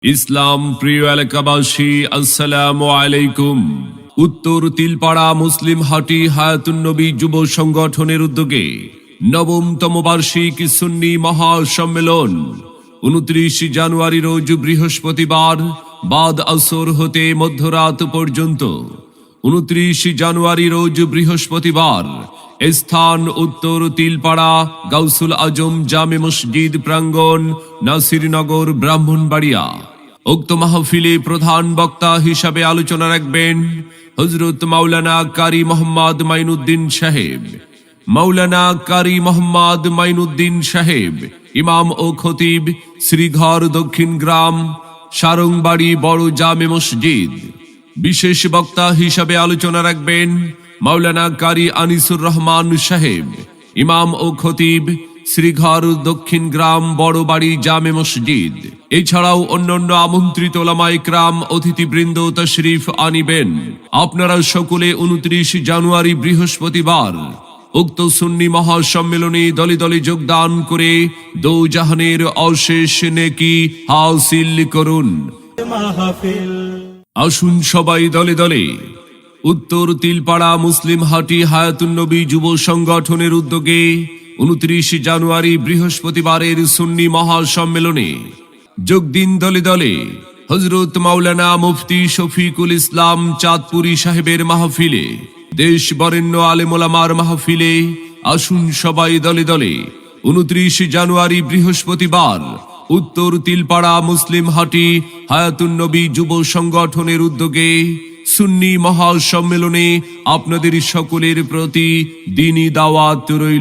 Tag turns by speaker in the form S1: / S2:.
S1: ইসলাম প্রিয় এলাকাবাসী, আসসালামু আলাইকুম। উত্তর তিলপাড়া মুসলিম হাটি হায়াতুন নবী যুব সংগঠনের উদ্যোগে নবমতম বার্ষিক সুন্নি মহাসম্মেলন 29 জানুয়ারি রোজ বৃহস্পতিবার বাদ আসর হতে মধ্যরাত পর্যন্ত। 29 জানুয়ারি রোজ বৃহস্পতিবার, স্থান উত্তর তিলপাড়া গাউসুল আজম জামে মসজিদ প্রাঙ্গণ, নাসিরনগর, ব্রাহ্মণবাড়িয়া। উক্ত মাহফিলে প্রধান বক্তা হিসাবে আলোচনা রাখবেন হযরত মাওলানা কারি মোহাম্মদ মাইনুদ্দিন সাহেব। মাওলানা কারি মোহাম্মদ মাইনুদ্দিন সাহেব ইমাম ও খতিব, শ্রীঘর দক্ষিণ গ্রাম, সারংবাড়ি বড় জামে মসজিদ। বিশেষ বক্তা হিসাবে আলোচনা রাখবেন মাওলানা কারি আনিসুর রহমান সাহেব, ইমাম ও খতিব, শ্রীঘর দক্ষিণ গ্রাম বড়বাড়ি জামে মসজিদ। এছাড়াও অন্যান্য আমন্ত্রিত ওলামায়ে কেরাম অতিথিবৃন্দ তশরিফ আনিবেন। আপনারা সকলে 29 জানুয়ারি বৃহস্পতিবার উক্ত সুন্নি মহাসম্মেলনে দলে দলে যোগদান করে দোজাহানের অশেষ নেকি হাসিল করুন। আসুন সবাই দলে দলে উত্তর তিলপাড়া মুসলিম হাটি হায়াতুন নবী যুব সংগঠনের উদ্যোগে 29 জানুয়ারি বৃহস্পতিবারের সুন্নি মহাসম্মেলনে যোগ দিন। দলে দলে হযরত মাওলানা মুফতি শফিকুল ইসলাম চাঁদপুরি সাহেবের মাহফিলে, দেশ বরেণ্য আলেম ওলামার মাহফিলে। আসুন সবাই দলে দলে 29 জানুয়ারি বৃহস্পতিবার উত্তর তিলপাড়া মুসলিম হাটি হায়াতুন নবী যুব সংগঠনের উদ্যোগে সুন্নি মহাসম্মেলনে আপনাদের সকলের প্রতি দ্বীনী দাওয়াত রইল।